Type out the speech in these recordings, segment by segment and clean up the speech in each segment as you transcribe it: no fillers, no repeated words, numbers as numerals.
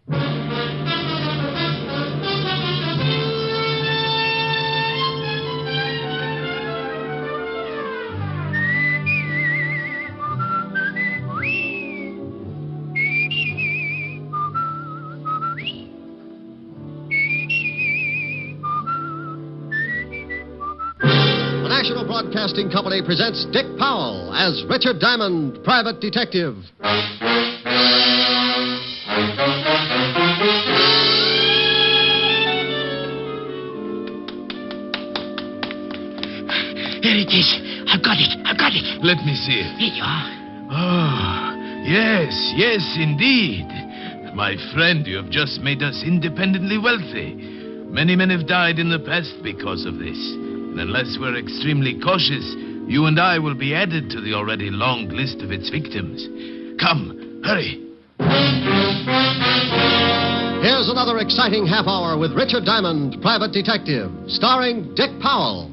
National Broadcasting Company presents Dick Powell as Richard Diamond, Private Detective. Here it is. I've got it. Let me see it. Here you are. Oh, yes, indeed. My friend, you have just made us independently wealthy. Many men have died in the past because of this. And unless we're extremely cautious, you and I will be added to the already long list of its victims. Come, hurry. Here's another exciting half hour with Richard Diamond, Private Detective, starring Dick Powell.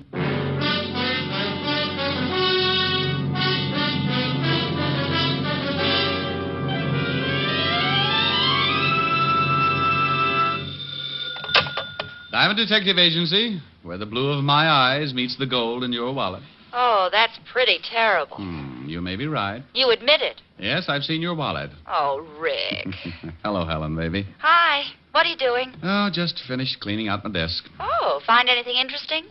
Diamond Detective Agency, where the blue of my eyes meets the gold in your wallet. Oh, that's pretty terrible. You may be right. You admit it. Yes, I've seen your wallet. Oh, Rick. Hello, Helen, baby. Hi. What are you doing? Oh, just finished cleaning out my desk. Oh, find anything interesting?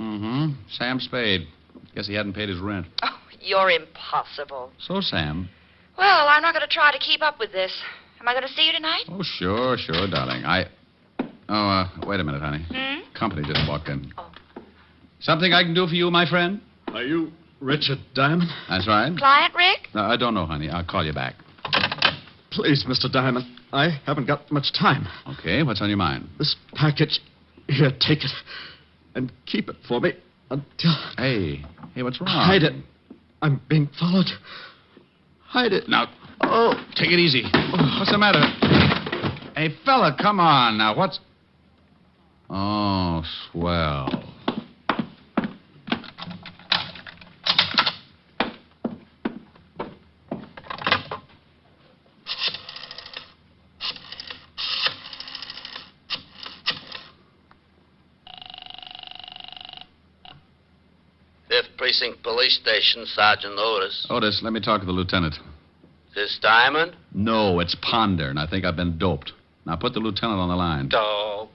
Sam Spade. Guess he hadn't paid his rent. Oh, you're impossible. So, Sam. Well, I'm not going to try to keep up with this. Am I going to see you tonight? Oh, sure, darling. Wait a minute, honey. Company just walked in. Oh. Something I can do for you, my friend? Are you Richard Diamond? That's right. Client, Rick? No, I don't know, honey. I'll call you back. Please, Mr. Diamond. I haven't got much time. Okay, what's on your mind? This package. Here, take it. And keep it for me until... Hey, what's wrong? Hide it. I'm being followed. Hide it. Now, take it easy. What's the matter? Hey, fella, come on. Now, what's... Oh, swell. Precinct Police Station, Sergeant Otis. Otis, let me talk to the lieutenant. This Diamond? No, it's Ponder, and I think I've been doped. Now put the lieutenant on the line. Oh.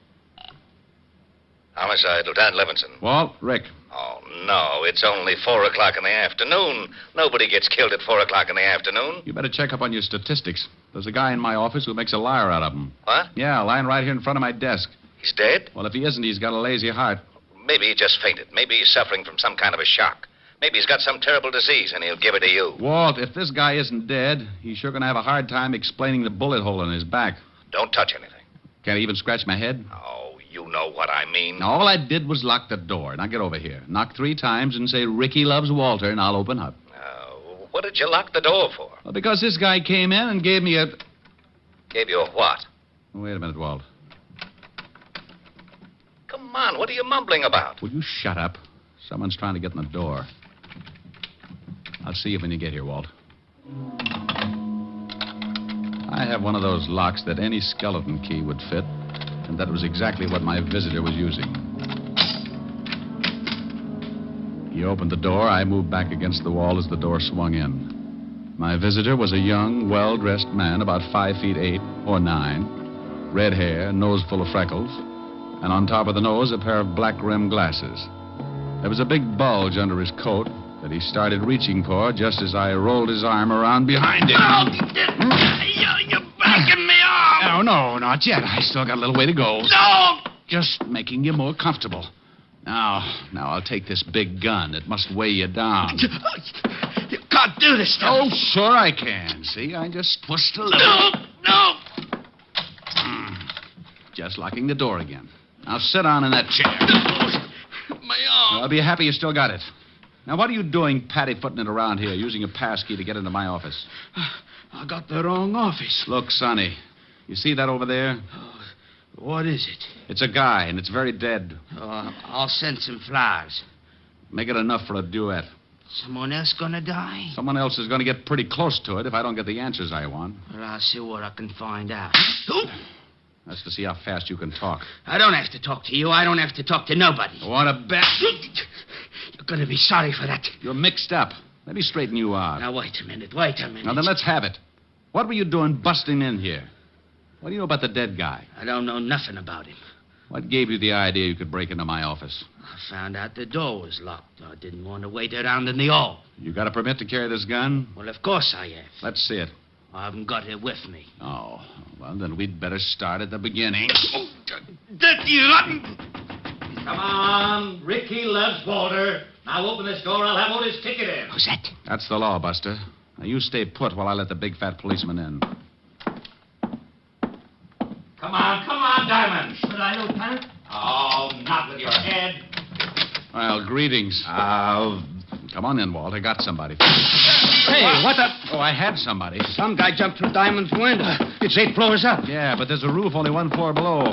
Homicide, Lieutenant Levinson. Walt, Rick. Oh, no, it's only 4 o'clock in the afternoon. Nobody gets killed at 4 o'clock in the afternoon. You better check up on your statistics. There's a guy in my office who makes a liar out of them. What? Yeah, lying right here in front of my desk. He's dead? Well, if he isn't, he's got a lazy heart. Maybe he just fainted. Maybe he's suffering from some kind of a shock. Maybe he's got some terrible disease, and he'll give it to you. Walt, if this guy isn't dead, he's sure going to have a hard time explaining the bullet hole in his back. Don't touch anything. Can't he even scratch my head? Oh, you know what I mean. All I did was lock the door. Now get over here. Knock 3 times and say, Ricky loves Walter, and I'll open up. What did you lock the door for? Well, because this guy came in and gave me a... Gave you a what? Wait a minute, Walt. Come on, what are you mumbling about? Will you shut up? Someone's trying to get in the door. I'll see you when you get here, Walt. I have one of those locks that any skeleton key would fit, and that was exactly what my visitor was using. He opened the door. I moved back against the wall as the door swung in. My visitor was a young, well-dressed man, about 5'8" or 9, red hair, nose full of freckles, and on top of the nose, a pair of black-rimmed glasses. There was a big bulge under his coat that he started reaching for just as I rolled his arm around behind him. You're backing me off. No, not yet. I still got a little way to go. No! Just making you more comfortable. Now, I'll take this big gun. It must weigh you down. You can't do this stuff. Oh, sure I can. See, I just twist a little. No! Just locking the door again. Now sit down in that chair. My arm. I'll be happy you still got it. Now, what are you doing patty-footing it around here, using a pass key to get into my office? I got the wrong office. Look, Sonny, you see that over there? What is it? It's a guy, and it's very dead. I'll send some flowers. Make it enough for a duet. Someone else gonna die? Someone else is going to get pretty close to it if I don't get the answers I want. Well, I'll see what I can find out. That's to see how fast you can talk. I don't have to talk to you. I don't have to talk to nobody. Want to bet? You're going to be sorry for that. You're mixed up. Let me straighten you out. Now, wait a minute. Now, then let's have it. What were you doing busting in here? What do you know about the dead guy? I don't know nothing about him. What gave you the idea you could break into my office? I found out the door was locked. I didn't want to wait around in the hall. You got a permit to carry this gun? Well, of course I have. Let's see it. I haven't got it with me. Oh, well, then we'd better start at the beginning. Come on. Ricky loves Walter. Now open this door. I'll have Otis kick it in. Who's that? That's the law, Buster. Now, you stay put while I let the big fat policeman in. Come on, Diamond. Should I, Lieutenant? Oh, not with your head. Well, greetings. Come on in, Walt. I got somebody. Hey, what the... Oh, I had somebody. Some guy jumped through Diamond's window. It's 8 floors up. Yeah, but there's a roof only 1 floor below.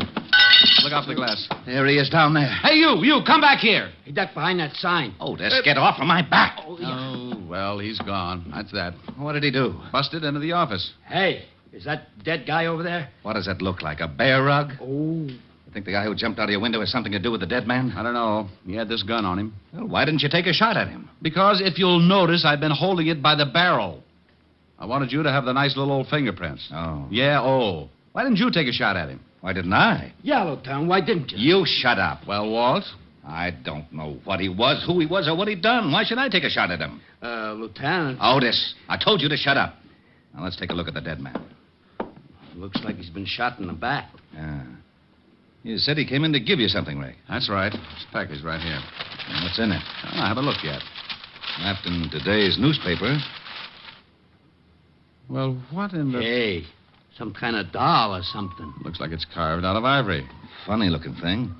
Look out for the glass. There he is down there. Hey, you, come back here. He ducked behind that sign. Otis, get off of my back. Oh, well, he's gone. That's that. What did he do? Busted into the office. Hey, is that dead guy over there? What does that look like? A bear rug? Oh. You think the guy who jumped out of your window has something to do with the dead man? I don't know. He had this gun on him. Well, why didn't you take a shot at him? Because if you'll notice, I've been holding it by the barrel. I wanted you to have the nice little old fingerprints. Oh. Yeah, oh. Why didn't you take a shot at him? Why didn't I? Yeah, Lieutenant, why didn't you? You shut up. Well, Walt? I don't know what he was, who he was, or what he'd done. Why should I take a shot at him? Lieutenant. Otis, I told you to shut up. Now, let's take a look at the dead man. Looks like he's been shot in the back. Yeah. You said he came in to give you something, Ray. That's right. This package right here. And what's in it? Well, I haven't looked yet. Wrapped in today's newspaper. Well, what in the... Hey, some kind of doll or something. Looks like it's carved out of ivory. Funny looking thing.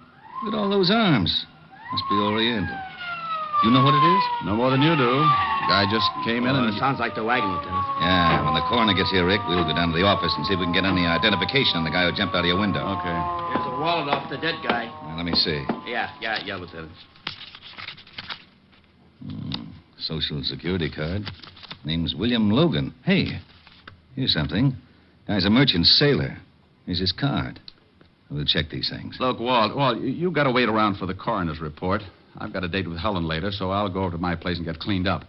Look at all those arms. Must be oriental. You know what it is? No more than you do. The guy just came in and... It sounds like the wagon, Lieutenant. Yeah, when the coroner gets here, Rick, we'll go down to the office and see if we can get any identification on the guy who jumped out of your window. Okay. Here's a wallet off the dead guy. Now, let me see. Yeah, Lieutenant. Social security card. Name's William Logan. Hey, here's something. Guy's a merchant sailor. Here's his card. We'll check these things. Look, Walt, you got to wait around for the coroner's report. I've got a date with Helen later, so I'll go over to my place and get cleaned up.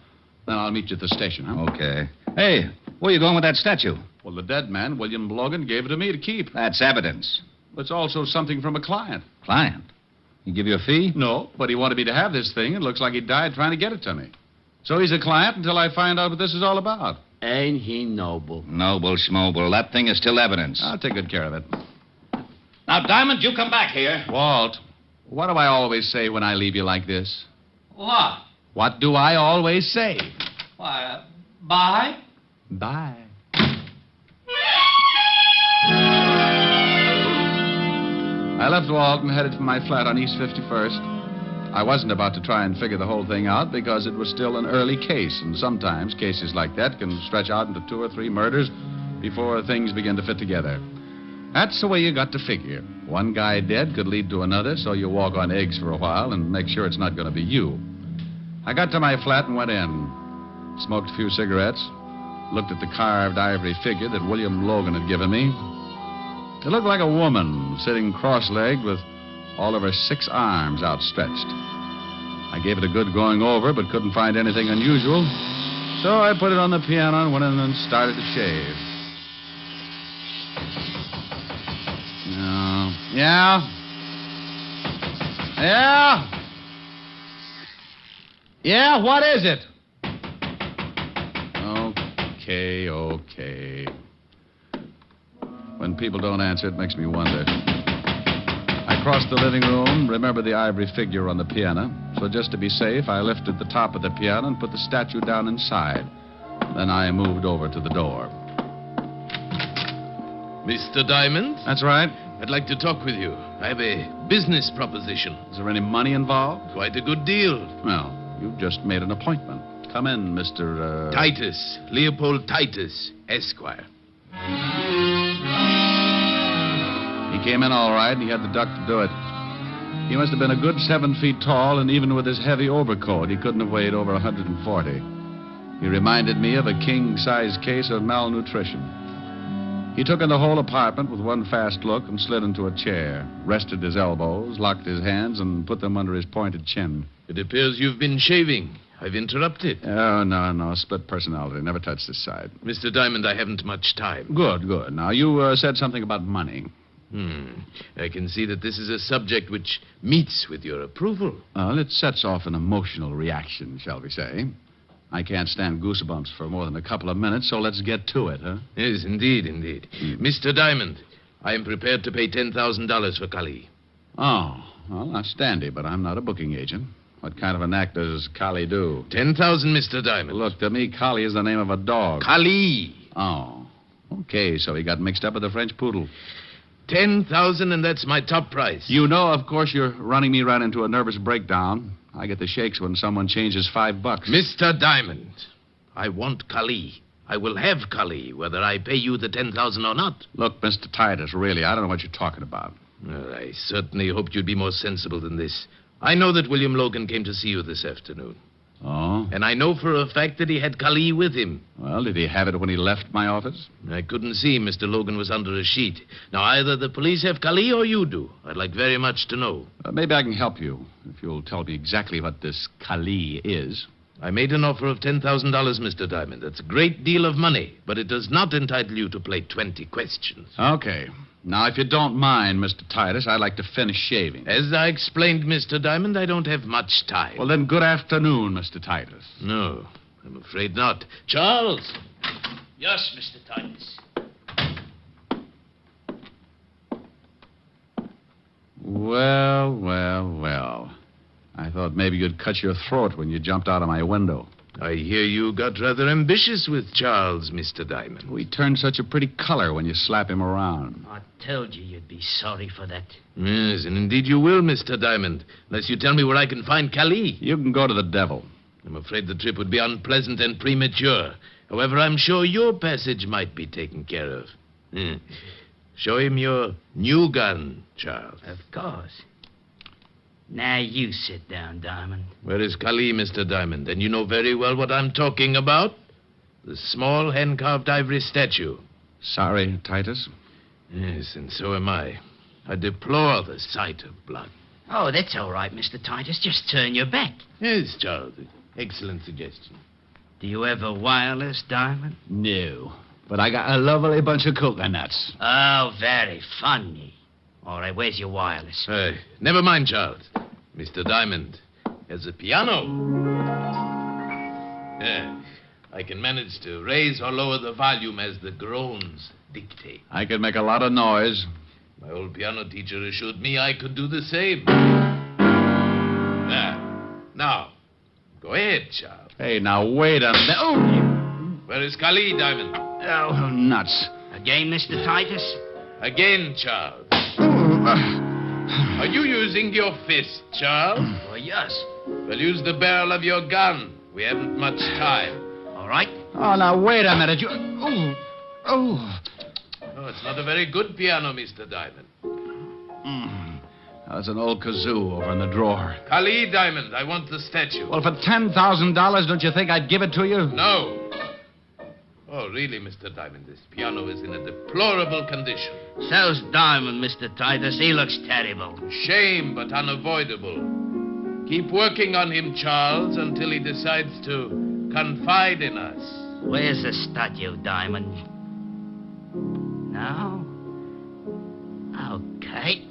Then I'll meet you at the station, huh? Okay. Hey, where you going with that statue? Well, the dead man, William Logan, gave it to me to keep. That's evidence. It's also something from a client. Client? He give you a fee? No, but he wanted me to have this thing. It looks like he died trying to get it to me. So he's a client until I find out what this is all about. Ain't he noble? Noble schmoble. That thing is still evidence. I'll take good care of it. Now, Diamond, you come back here. Walt, what do I always say when I leave you like this? What? What do I always say? Why, bye? Bye. I left Walt and headed for my flat on East 51st. I wasn't about to try and figure the whole thing out because it was still an early case, and sometimes cases like that can stretch out into 2 or 3 murders before things begin to fit together. That's the way you got to figure. One guy dead could lead to another, so you walk on eggs for a while and make sure it's not going to be you. I got to my flat and went in. Smoked a few cigarettes. Looked at the carved ivory figure that William Logan had given me. It looked like a woman sitting cross-legged with all of her 6 arms outstretched. I gave it a good going over, but couldn't find anything unusual. So I put it on the piano and went in and started to shave. No. Yeah? Yeah? Yeah, what is it? Okay. When people don't answer, it makes me wonder. I crossed the living room, remembered the ivory figure on the piano. So just to be safe, I lifted the top of the piano and put the statue down inside. Then I moved over to the door. Mr. Diamond? That's right. I'd like to talk with you. I have a business proposition. Is there any money involved? Quite a good deal. Well, you've just made an appointment. Come in, Mr. Titus. Leopold Titus, Esquire. He came in all right, and he had the duck to do it. He must have been a good 7 feet tall, and even with his heavy overcoat, he couldn't have weighed over 140. He reminded me of a king-size case of malnutrition. He took in the whole apartment with one fast look and slid into a chair, rested his elbows, locked his hands, and put them under his pointed chin. It appears you've been shaving. I've interrupted. Oh, no. Split personality. Never touch this side. Mr. Diamond, I haven't much time. Good. Now, you said something about money. I can see that this is a subject which meets with your approval. Well, it sets off an emotional reaction, shall we say. I can't stand goosebumps for more than a couple of minutes, so let's get to it, huh? Yes, indeed. Mr. Diamond, I am prepared to pay $10,000 for Kali. Oh, well, that's dandy, but I'm not a booking agent. What kind of an act does Kali do? 10,000, Mr. Diamond. Look, to me, Kali is the name of a dog. Kali. Oh, okay, so he got mixed up with the French poodle. 10,000, and that's my top price. You know, of course, you're running me right into a nervous breakdown. I get the shakes when someone changes $5. Mr. Diamond, I want Kali. I will have Kali, whether I pay you the 10,000 or not. Look, Mr. Titus, really, I don't know what you're talking about. Well, I certainly hoped you'd be more sensible than this. I know that William Logan came to see you this afternoon. Oh? And I know for a fact that he had Kali with him. Well, did he have it when he left my office? I couldn't see. Mr. Logan was under a sheet. Now, either the police have Kali or you do. I'd like very much to know. Maybe I can help you, if you'll tell me exactly what this Kali is. I made an offer of $10,000, Mr. Diamond. That's a great deal of money, but it does not entitle you to play 20 questions. Okay. Now, if you don't mind, Mr. Titus, I'd like to finish shaving. As I explained, Mr. Diamond, I don't have much time. Well, then, good afternoon, Mr. Titus. No, I'm afraid not. Charles! Yes, Mr. Titus. Well. I thought maybe you'd cut your throat when you jumped out of my window. I hear you got rather ambitious with Charles, Mr. Diamond. We turn such a pretty color when you slap him around. I told you you'd be sorry for that. Yes, and indeed you will, Mr. Diamond, unless you tell me where I can find Kali. You can go to the devil. I'm afraid the trip would be unpleasant and premature. However, I'm sure your passage might be taken care of. Show him your new gun, Charles. Of course. Now you sit down, Diamond. Where is Kali, Mr. Diamond? And you know very well what I'm talking about. The small hand-carved ivory statue. Sorry, Titus. Yes, and so am I. I deplore the sight of blood. Oh, that's all right, Mr. Titus. Just turn your back. Yes, Charles. Excellent suggestion. Do you have a wireless, Diamond? No. But I got a lovely bunch of coconuts. Oh, very funny. All right, where's your wireless? Hey, never mind, Charles. Mr. Diamond has a piano. Yeah, I can manage to raise or lower the volume as the groans dictate. I could make a lot of noise. My old piano teacher assured me I could do the same. Now, go ahead, Charles. Hey, now wait a minute. Oh! Where is Kali, Diamond? Oh, nuts. Again, Mr. Titus? Again, Charles. Are you using your fist, Charles? Oh, yes. Well, use the barrel of your gun. We haven't much time. All right. Oh, now wait a minute. Oh, it's not a very good piano, Mr. Diamond. That's an old kazoo over in the drawer. Kali, Diamond, I want the statue. Well, for $10,000, don't you think I'd give it to you? No. Oh, really, Mr. Diamond, this piano is in a deplorable condition. So's Diamond, Mr. Titus. He looks terrible. Shame, but unavoidable. Keep working on him, Charles, until he decides to confide in us. Where's the statue, Diamond? No? Okay.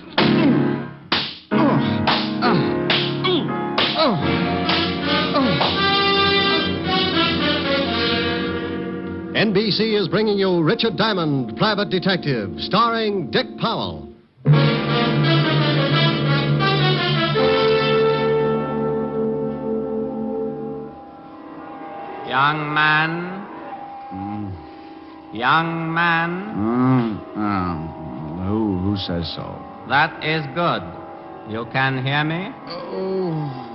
NBC is bringing you Richard Diamond, Private Detective, starring Dick Powell. Young man. Young man. Who says so? That is good. You can hear me? Oh,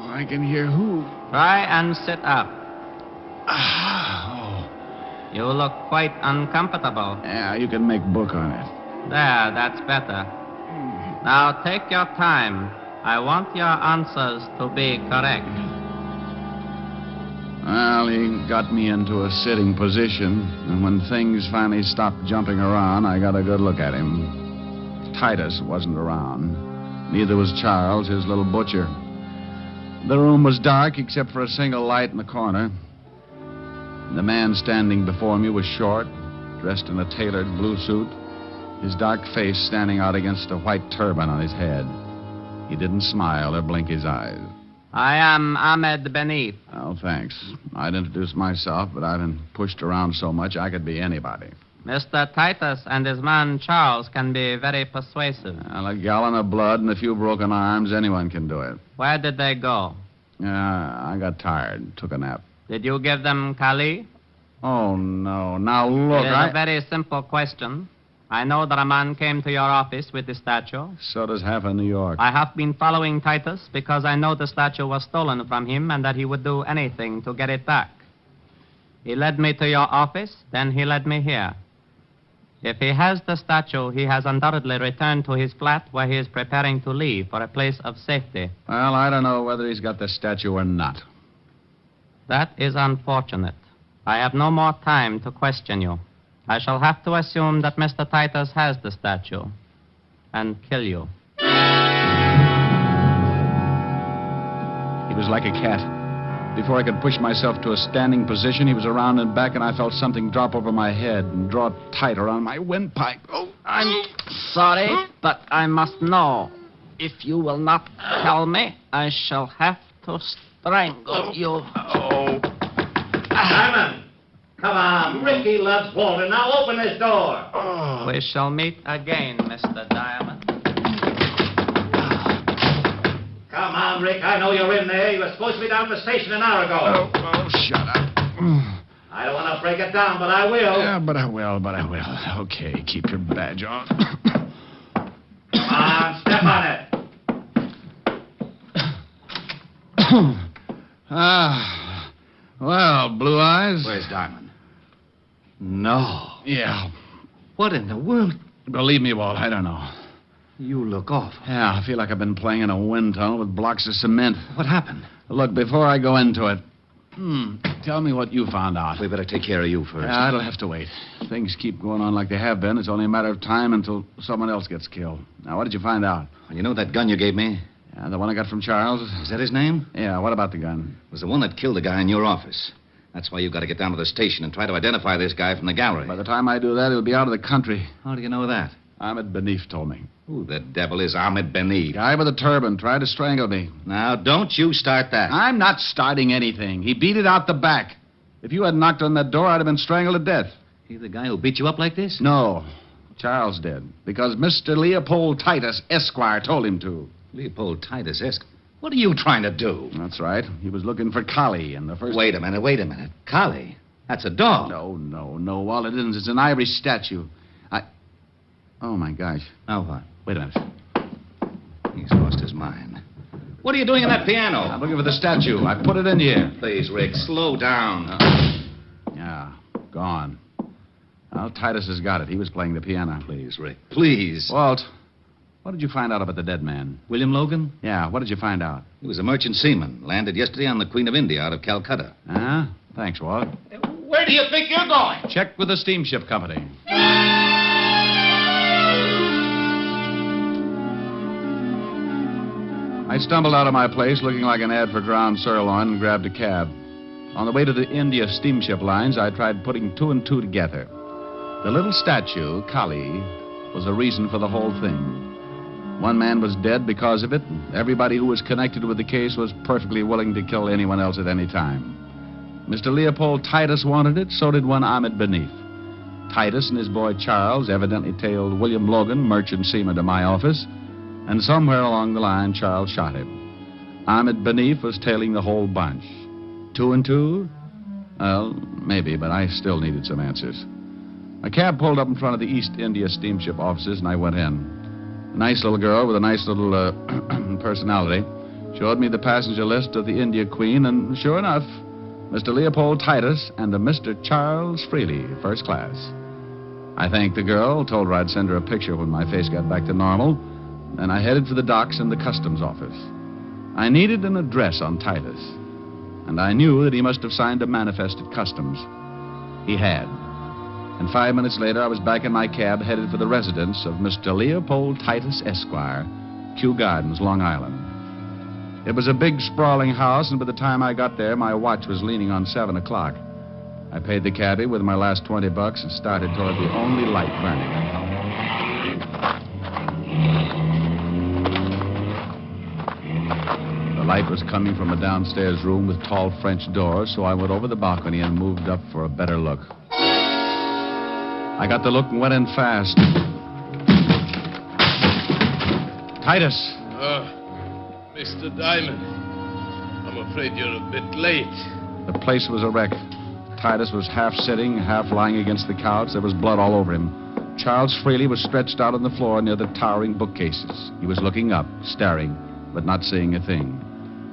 I can hear who? Try and sit up. Oh. You look quite uncomfortable. Yeah, you can make book on it. There, that's better. Now take your time. I want your answers to be correct. Well, he got me into a sitting position, and when things finally stopped jumping around, I got a good look at him. Titus wasn't around. Neither was Charles, his little butcher. The room was dark except for a single light in the corner. The man standing before me was short, dressed in a tailored blue suit, his dark face standing out against a white turban on his head. He didn't smile or blink his eyes. I am Ahmed Benif. Oh, thanks. I'd introduce myself, but I've been pushed around so much I could be anybody. Mr. Titus and his man Charles can be very persuasive. Well, a gallon of blood and a few broken arms, anyone can do it. Where did they go? I got tired, took a nap. Did you give them Kali? Oh, no. Now, look, It is a very simple question. I know that a man came to your office with the statue. So does half of New York. I have been following Titus because I know the statue was stolen from him and that he would do anything to get it back. He led me to your office, then he led me here. If he has the statue, he has undoubtedly returned to his flat where he is preparing to leave for a place of safety. Well, I don't know whether he's got the statue or not. That is unfortunate. I have no more time to question you. I shall have to assume that Mr. Titus has the statue and kill you. He was like a cat. Before I could push myself to a standing position, he was around and back, and I felt something drop over my head and draw tight around my windpipe. Oh, I'm sorry, but I must know. If you will not tell me, I shall have to strangle you. Simon! Come on. Ricky loves Walter. Now open this door. We shall meet again, Mr. Diamond. Come on, Rick. I know you're in there. You were supposed to be down at the station an hour ago. Shut up. I don't want to break it down, but I will. Yeah, but I will. Okay, keep your badge on. Come on, step on it. Well, Blue Eyes. Where's Diamond? No. Yeah. What in the world? Believe me, Walt, I don't know. You look awful. Yeah, I feel like I've been playing in a wind tunnel with blocks of cement. What happened? Look, before I go into it, tell me what you found out. We better take care of you first. Yeah, it'll have to wait. Things keep going on like they have been. It's only a matter of time until someone else gets killed. Now, what did you find out? You know that gun you gave me? Yeah, the one I got from Charles? Is that his name? Yeah, what about the gun? It was the one that killed the guy in your office. That's why you've got to get down to the station and try to identify this guy from the gallery. By the time I do that, he'll be out of the country. How do you know that? Ahmed Benif told me. Who the devil is Ahmed Benif? Guy with a turban tried to strangle me. Now, don't you start that. I'm not starting anything. He beat it out the back. If you had knocked on that door, I'd have been strangled to death. He the guy who beat you up like this? No. Charles did. Because Mr. Leopold Titus, Esquire, told him to. Leopold Titus, Esquire? What are you trying to do? That's right. He was looking for Collie, and the first... Wait a minute. Collie? That's a dog. No, Walt, it isn't. It's an Ivory statue. Oh, my gosh. Now what? Wait a minute. He's lost his mind. What are you doing in that piano? I'm looking for the statue. I put it in here. Please, Rick, slow down. Yeah, gone. Well, Titus has got it. He was playing the piano. Please, Rick, please. Walt, what did you find out about the dead man? William Logan? Yeah, what did you find out? He was a merchant seaman. Landed yesterday on the Queen of India out of Calcutta. Huh? Thanks, Walt. Where do you think you're going? Check with the steamship company. I stumbled out of my place looking like an ad for ground sirloin and grabbed a cab. On the way to the India steamship lines, I tried putting two and two together. The little statue, Kali, was the reason for the whole thing. One man was dead because of it, and everybody who was connected with the case was perfectly willing to kill anyone else at any time. Mr. Leopold Titus wanted it, so did one Ahmed Benif. Titus and his boy Charles evidently tailed William Logan, merchant seaman, to my office, and somewhere along the line, Charles shot him. Ahmed Benif was tailing the whole bunch. 2 and 2? Well, maybe, but I still needed some answers. A cab pulled up in front of the East India steamship offices, and I went in. A nice little girl with a nice little personality showed me the passenger list of the India Queen, and sure enough, Mr. Leopold Titus and a Mr. Charles Freely, first class. I thanked the girl, told her I'd send her a picture when my face got back to normal, and I headed for the docks and the customs office. I needed an address on Titus. and I knew that he must have signed a manifest at customs. He had. And 5 minutes later, I was back in my cab headed for the residence of Mr. Leopold Titus, Esquire, Kew Gardens, Long Island. It was a big, sprawling house, and by the time I got there, my watch was leaning on 7 o'clock. I paid the cabbie with my last $20 and started toward the only light burning. The light was coming from a downstairs room with tall French doors, so I went over the balcony and moved up for a better look. I got the look and went in fast. Titus! Mr. Diamond, I'm afraid you're a bit late. The place was a wreck. Titus was half sitting, half lying against the couch. There was blood all over him. Charles Freely was stretched out on the floor near the towering bookcases. He was looking up, staring, but not seeing a thing.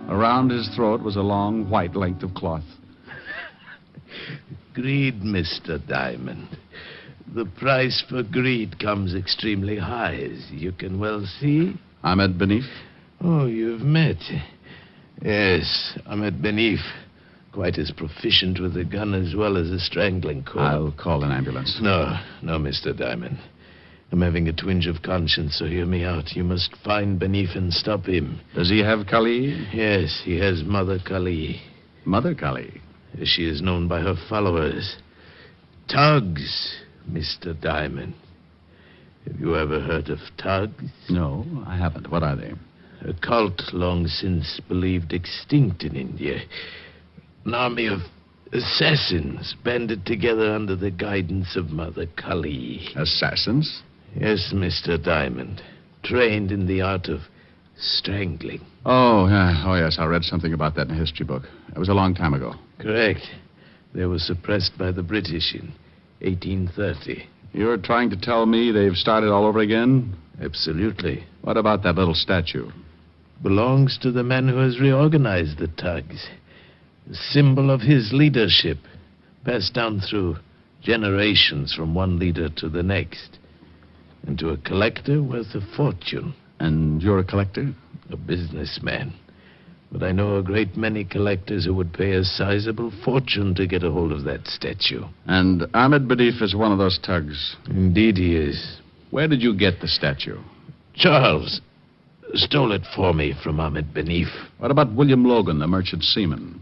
Around his throat was a long, white length of cloth. Greed, Mr. Diamond. The price for greed comes extremely high, as you can well see. Ahmed Benif? Oh, you've met. Yes, Ahmed Benif. Quite as proficient with a gun as well as a strangling cord. I'll call an ambulance. No, Mr. Diamond. I'm having a twinge of conscience, so hear me out. You must find Benif and stop him. Does he have Kali? Yes, he has Mother Kali. Mother Kali? As she is known by her followers. Tugs, Mr. Diamond. Have you ever heard of Tugs? No, I haven't. What are they? A cult long since believed extinct in India. An army of assassins banded together under the guidance of Mother Kali. Assassins? Yes, Mr. Diamond. Trained in the art of strangling. Oh, yeah. Oh, yes. I read something about that in a history book. It was a long time ago. Correct. They were suppressed by the British in 1830. You're trying to tell me they've started all over again? Absolutely. What about that little statue? Belongs to the man who has reorganized the Tugs. A symbol of his leadership, passed down through generations from one leader to the next, and to a collector worth a fortune. And you're a collector? A businessman. But I know a great many collectors who would pay a sizable fortune to get a hold of that statue. And Ahmed Benif is one of those Tugs? Indeed he is. Where did you get the statue? Charles stole it for me from Ahmed Benif. What about William Logan, the merchant seaman?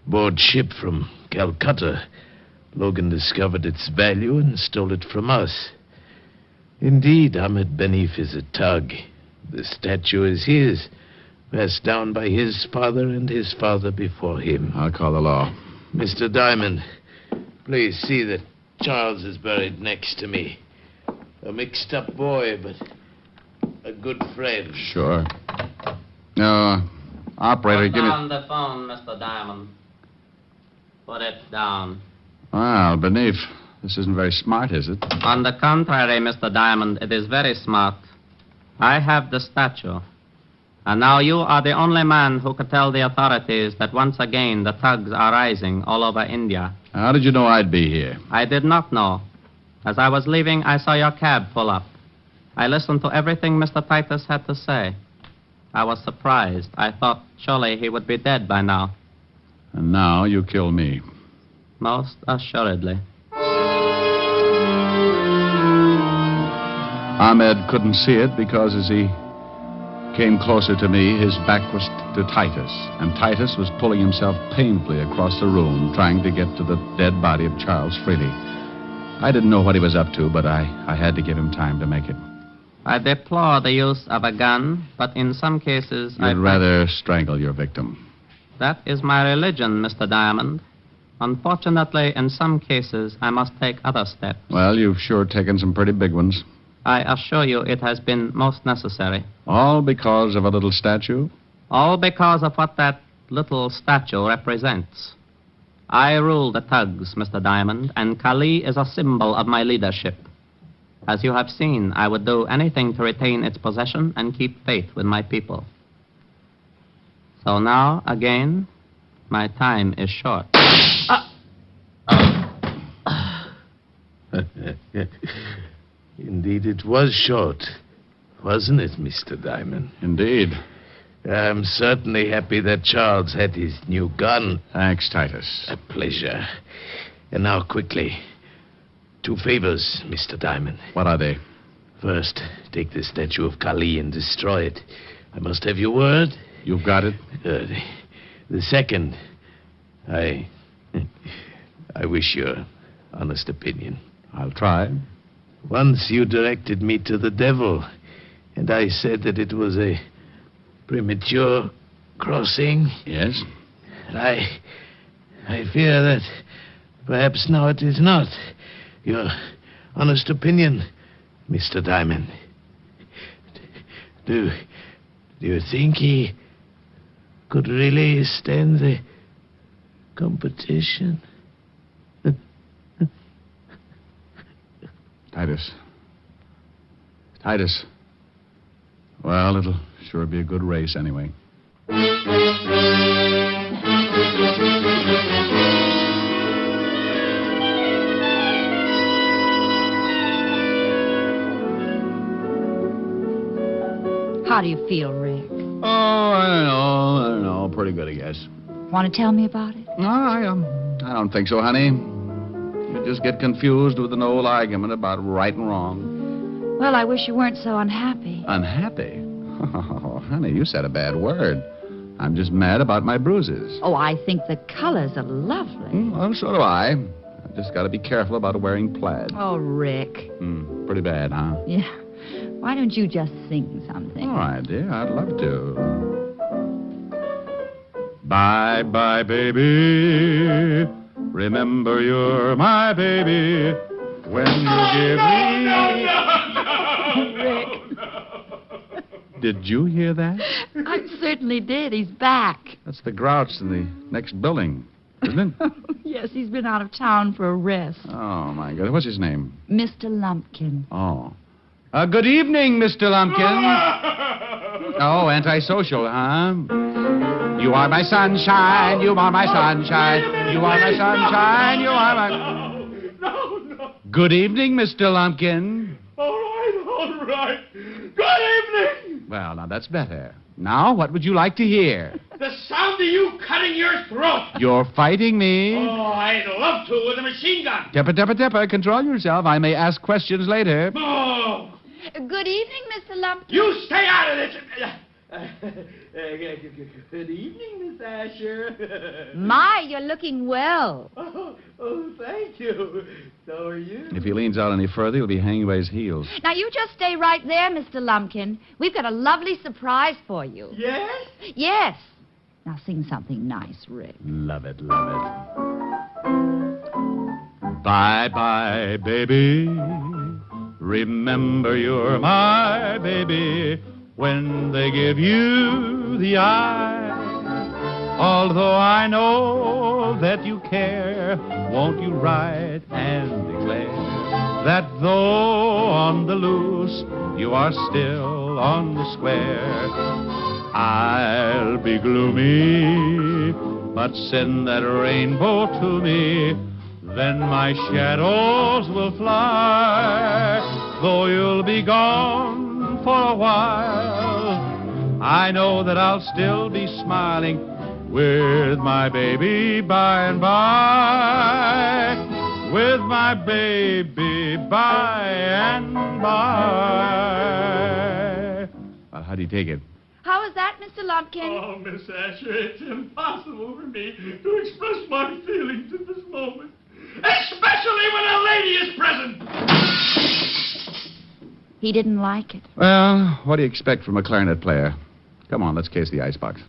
Board ship from Calcutta. Logan discovered its value and stole it from us. Indeed, Ahmed Benif is a Tug. The statue is his, passed down by his father and his father before him. I'll call the law. Mr. Diamond, please see that Charles is buried next to me. A mixed-up boy, but a good friend. Sure. Operator, give me... Put down the phone, Mr. Diamond. Put it down. Well, Benif, this isn't very smart, is it? On the contrary, Mr. Diamond, it is very smart. I have the statue. And now you are the only man who could tell the authorities that once again the Tugs are rising all over India. How did you know I'd be here? I did not know. As I was leaving, I saw your cab pull up. I listened to everything Mr. Titus had to say. I was surprised. I thought surely he would be dead by now. And now you kill me. Most assuredly. Ahmed couldn't see it because as he came closer to me, his back was to Titus, and Titus was pulling himself painfully across the room, trying to get to the dead body of Charles Freely. I didn't know what he was up to, but I had to give him time to make it. I deplore the use of a gun, but in some cases You'd rather strangle your victim. That is my religion, Mr. Diamond. Unfortunately, in some cases, I must take other steps. Well, you've sure taken some pretty big ones. I assure you it has been most necessary. All because of a little statue? All because of what that little statue represents. I rule the Tugs, Mr. Diamond, and Kali is a symbol of my leadership. As you have seen, I would do anything to retain its possession and keep faith with my people. So now, again, my time is short. Indeed, it was short, wasn't it, Mr. Diamond? Indeed. I'm certainly happy that Charles had his new gun. Thanks, Titus. A pleasure. And now, quickly, 2 favors, Mr. Diamond. What are they? First, take the statue of Kali and destroy it. I must have your word. You've got it? The second, I wish your honest opinion. I'll try. Once you directed me to the devil, and I said that it was a premature crossing. Yes? And I fear that perhaps now it is not. Your honest opinion, Mr. Diamond. Do you think he could really stand the competition? Titus. Well, it'll sure be a good race anyway. How do you feel, Rick? Oh, I don't know. Pretty good, I guess. Want to tell me about it? No, I don't think so, honey. You just get confused with an old argument about right and wrong. Well, I wish you weren't so unhappy. Unhappy? Oh, honey, you said a bad word. I'm just mad about my bruises. Oh, I think the colors are lovely. Well, so do I. I've just got to be careful about wearing plaid. Oh, Rick. Pretty bad, huh? Yeah. Why don't you just sing something? All right, dear. I'd love to. Bye-bye, baby. Remember you're my baby. When you give me... Rick. Did you hear that? I certainly did. He's back. That's the grouch in the next building, isn't it? Yes, he's been out of town for a rest. Oh, my God. What's his name? Mr. Lumpkin. Oh. Good evening, Mr. Lumpkin. Oh, antisocial, huh? You are my sunshine. You are my sunshine. You are my sunshine. You are my... No. Good evening, Mr. Lumpkin. All right. Good evening. Well, now that's better. Now, what would you like to hear? The sound of you cutting your throat. You're fighting me. Oh, I'd love to with a machine gun. Tipper. Control yourself. I may ask questions later. Oh. Good evening, Mr. Lumpkin. You stay out of this. Good evening, Miss Asher. My, you're looking well. Oh, thank you. So are you. If he leans out any further, he'll be hanging by his heels. Now, you just stay right there, Mr. Lumpkin. We've got a lovely surprise for you. Yes? Yes. Now, sing something nice, Rick. Love it. Bye-bye, baby. Remember you're my baby when they give you the eye. Although I know that you care, won't you write and declare that though on the loose, you are still on the square. I'll be gloomy, but send that rainbow to me. Then my shadows will fly, though you'll be gone for a while. I know that I'll still be smiling with my baby by and by. With my baby by and by. Well, how do you take it? How is that, Mr. Lumpkin? Oh, Miss Asher, it's impossible for me to express my feelings at this moment. Especially when a lady is present. He didn't like it. Well, what do you expect from a clarinet player? Come on, let's case the icebox.